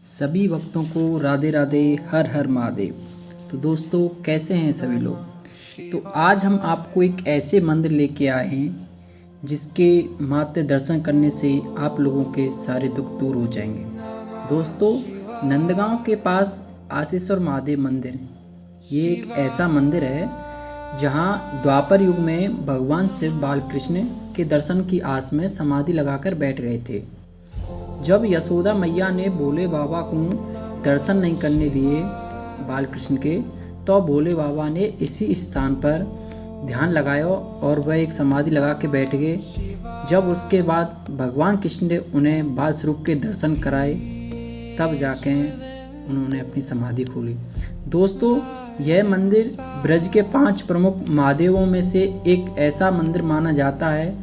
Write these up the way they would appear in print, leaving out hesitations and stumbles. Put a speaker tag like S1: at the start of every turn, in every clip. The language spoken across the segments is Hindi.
S1: सभी भक्तों को राधे राधे, हर हर महादेव। तो दोस्तों, कैसे हैं सभी लोग। तो आज हम आपको एक ऐसे मंदिर लेके आए हैं जिसके मात्र दर्शन करने से आप लोगों के सारे दुख दूर हो जाएंगे। दोस्तों, नंदगांव के पास आशीश्वर महादेव मंदिर, ये एक ऐसा मंदिर है जहां द्वापर युग में भगवान शिव बालकृष्ण के दर्शन की आस में समाधि लगाकर बैठ गए थे। जब यशोदा मैया ने भोले बाबा को दर्शन नहीं करने दिए बालकृष्ण के, तो भोले बाबा ने इसी स्थान पर ध्यान लगाया और वह एक समाधि लगा के बैठ गए। जब उसके बाद भगवान कृष्ण ने उन्हें बाल स्वरूप के दर्शन कराए, तब जाके उन्होंने अपनी समाधि खोली। दोस्तों, यह मंदिर ब्रज के 5 प्रमुख महादेवों में से एक ऐसा मंदिर माना जाता है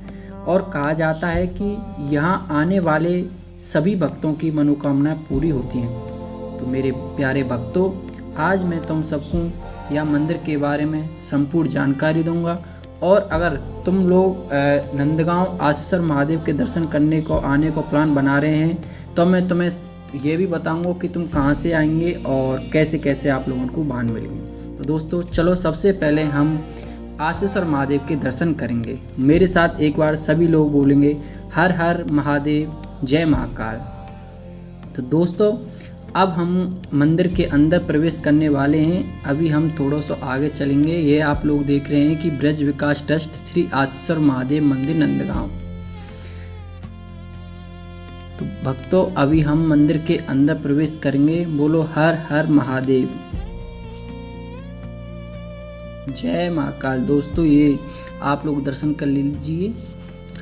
S1: और कहा जाता है कि यहाँ आने वाले सभी भक्तों की मनोकामनाएं पूरी होती हैं। तो मेरे प्यारे भक्तों, आज मैं तुम सबको यह मंदिर के बारे में संपूर्ण जानकारी दूंगा। और अगर तुम लोग नंदगांव आशीश्वर महादेव के दर्शन करने को आने को प्लान बना रहे हैं, तो मैं तुम्हें ये भी बताऊंगा कि तुम कहां से आएंगे और कैसे कैसे आप लोगों को वाहन मिलेंगे। तो दोस्तों, चलो सबसे पहले हम आशीश्वर महादेव के दर्शन करेंगे। मेरे साथ एक बार सभी लोग बोलेंगे, हर हर महादेव, जय महाकाल। तो दोस्तों, अब हम मंदिर के अंदर प्रवेश करने वाले हैं। अभी हम थोड़ा सा आगे चलेंगे। ये आप लोग देख रहे हैं कि ब्रज विकास ट्रस्ट श्री आशीश्वर महादेव मंदिर नंदगांव। तो भक्तों, अभी हम मंदिर के अंदर प्रवेश करेंगे। बोलो हर हर महादेव, जय महाकाल। दोस्तों, ये आप लोग दर्शन कर लीजिए।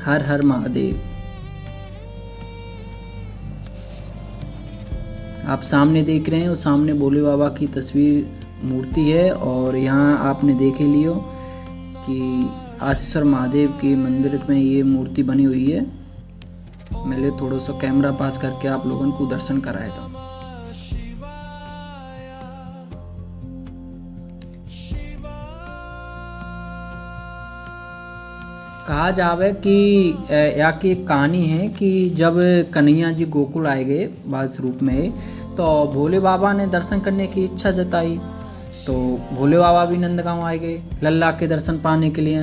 S1: हर हर महादेव। आप सामने देख रहे हैं, वो सामने भोले बाबा की तस्वीर मूर्ति है। और यहाँ आपने देख ही लियो कि आशीश्वर महादेव के मंदिर में ये मूर्ति बनी हुई है। मैं ले थोड़ा सा कैमरा पास करके आप लोगों को दर्शन कराया था। कहा जावे कि या की एक कहानी है कि जब कन्हैया जी गोकुल आए गए बाल स्वरूप में, तो भोले बाबा ने दर्शन करने की इच्छा जताई। तो भोले बाबा भी नंदगांव आए गए लल्ला के दर्शन पाने के लिए।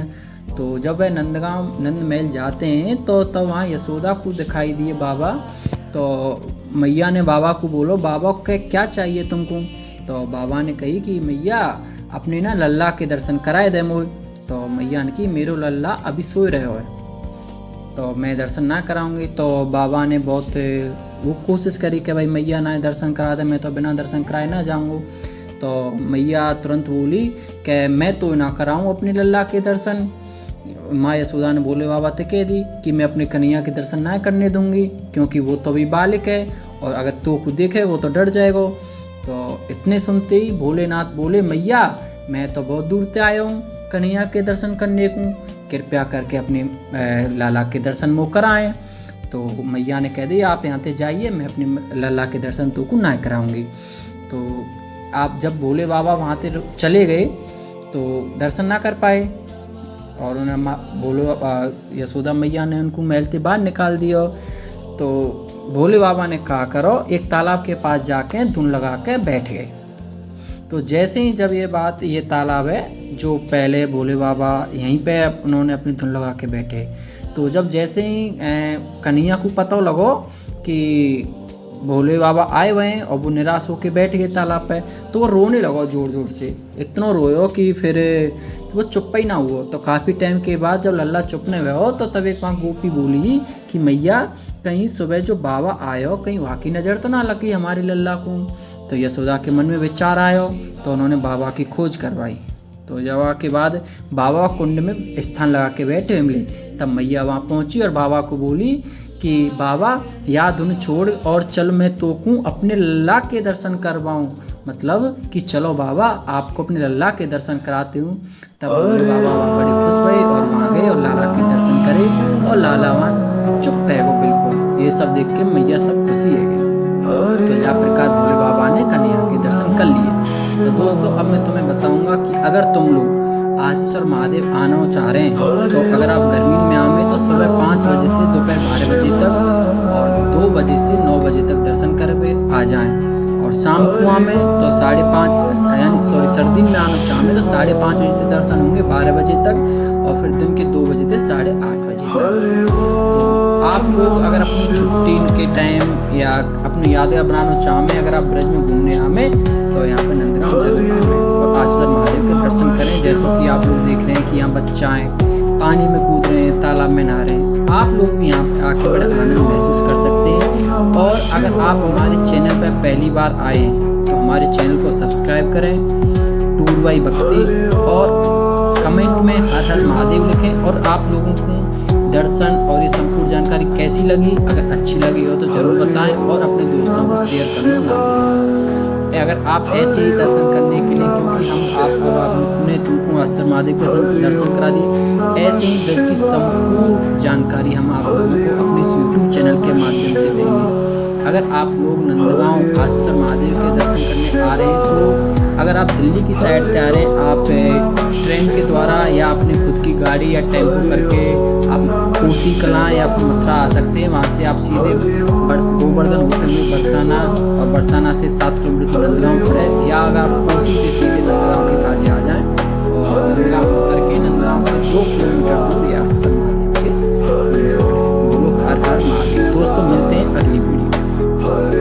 S1: तो जब वह नंदगांव नंद महल जाते हैं, तो वहाँ यशोदा को दिखाई दिए बाबा। तो मैया ने बाबा को बोलो, बाबा के क्या चाहिए तुमको। तो बाबा ने कही कि मैया अपने ना लल्ला के दर्शन कराए दे मोए। तो मैया ने कि मेरो लल्ला अभी सोए रहे हो, तो मैं दर्शन ना कराऊंगी। तो बाबा ने बहुत वो कोशिश करी कि भाई मैया ना दर्शन करा दे, मैं तो बिना दर्शन कराए ना जाऊंगा। तो मैया तुरंत बोली कि मैं तो ना कराऊं अपने लल्ला के दर्शन। माँ यशोदा ने भोले बाबा से कह दी कि मैं अपने कन्हैया के दर्शन ना करने दूंगी, क्योंकि वो तो अभी बालिक है और अगर तो को देखेगा तो डर जाएगा। तो इतने सुनते ही भोलेनाथ बोले, मैया मैं तो बहुत दूर से आया हूँ कन्हैया के दर्शन करने को, कृपया करके अपने लाला के दर्शन वो कराएं। तो मैया ने कह दिया, आप यहाँ से जाइए, मैं अपने लाला के दर्शन तो को ना कराऊंगी। तो आप जब भोले बाबा वहाँ से चले गए तो दर्शन ना कर पाए और उन्हें भोले यशोदा मैया ने उनको महल से बाहर निकाल दिया। तो भोले बाबा ने कहा करो, एक तालाब के पास जाके धुन लगा के बैठ गए। तो जैसे ही जब ये तालाब है जो पहले भोले बाबा यहीं पे उन्होंने अपनी धुन लगा के बैठे, तो जब जैसे ही कन्हैया को पता लगो कि भोले बाबा आए हुए हैं और वो निराश होकर बैठ गए तालाब पे, तो वो रोने लगा जोर जोर से। इतना रोयो कि फिर वो चुप ही ना हुआ। तो काफ़ी टाइम के बाद जब लल्ला चुपने हुए हो, तो तब एक वहाँ गोपी बोली कि मैया कहीं सुबह जो बाबा आए हो, कहीं वहाँ की नज़र तो ना लगी हमारे लल्ला को। तो यशोदा के मन में विचार आया, तो उन्होंने बाबा की खोज करवाई। तो जब के बाद बाबा कुंड में स्थान लगा के बैठे मिले, तब मैया वहाँ पहुँची और बाबा को बोली कि बाबा या धुन छोड़ और चल, मैं तो को अपने लल्ला के दर्शन करवाऊँ। मतलब कि चलो बाबा, आपको अपने लल्ला के दर्शन कराती हूँ। तब भोले बाबा वहाँ बड़े खुश हुए और वहाँ गए और लाला के दर्शन करे और लाला वहाँ चुप है वो बिल्कुल। ये सब देख के मैया सब खुशी है गई। तो इस प्रकार भोले बाबा ने कन्हैया के दर्शन कर लिए। तो दोस्तों, अब मैं तुम्हें बताऊंगा कि अगर तुम लोग आशीश्वर महादेव आना चाह रहे हैं, तो अगर आप गर्मी में आवे तो सुबह 5 बजे से दोपहर 12 बजे तक और 2 बजे से 9 बजे तक दर्शन कर आ आ जाएं। और शाम को आमें तो 5:30 यानी सर्दी में आना चाहें तो 5:30 बजे से दर्शन होंगे 12 बजे तक, और फिर दिन के 2 बजे से 8:30 बजे तक। तो आप लोग अगर अपनी छुट्टी के टाइम या अपनी यादें बनाना चाहें, अगर आप ब्रज में घूमने आमें तो यहाँ पर नंदगांव जरूर आमें और आशीर्वाद महादेव के दर्शन करें। जैसे कि आप लोग देख रहे हैं कि यहाँ बच्चाएँ पानी में कूद रहे हैं, तालाब में नहा रहे हैं, आप लोग भी यहाँ पे आके बड़ा आनंद महसूस कर सकते हैं। और अगर आप हमारे चैनल पर पहली बार आए हैं तो हमारे चैनल को सब्सक्राइब करें, टूर बाई भक्ति, और कमेंट में हर हर महादेव लिखें। और आप लोगों को दर्शन और ये संपूर्ण जानकारी कैसी लगी, अगर अच्छी लगी हो तो ज़रूर बताएं और अपने दोस्तों को शेयर करना ना भूलें। अगर आप ऐसे ही दर्शन करने के लिए, क्योंकि हम आपको अपने तुमको आशीर्वाद महादेव के दर्शन करा दिए, ऐसे ही ब्रज की संपूर्ण जानकारी हम आप लोगों को अपने इस यूट्यूब चैनल के माध्यम से देंगे। अगर आप लोग नंदगांव आशीर्वाद महादेव के दर्शन करने आ रहे हैं तो अगर आप दिल्ली की साइड से आ रहे हैं, आप ट्रेन के द्वारा या अपनी खुद की गाड़ी या टेम्पो करके आप कोसी कलां या फिर मथुरा आ सकते हैं। वहाँ से आप सीधे गोवर्धन होते हुए बरसाना, और बरसाना से 7 किलोमीटर नंदगांव पड़े, या अगर आप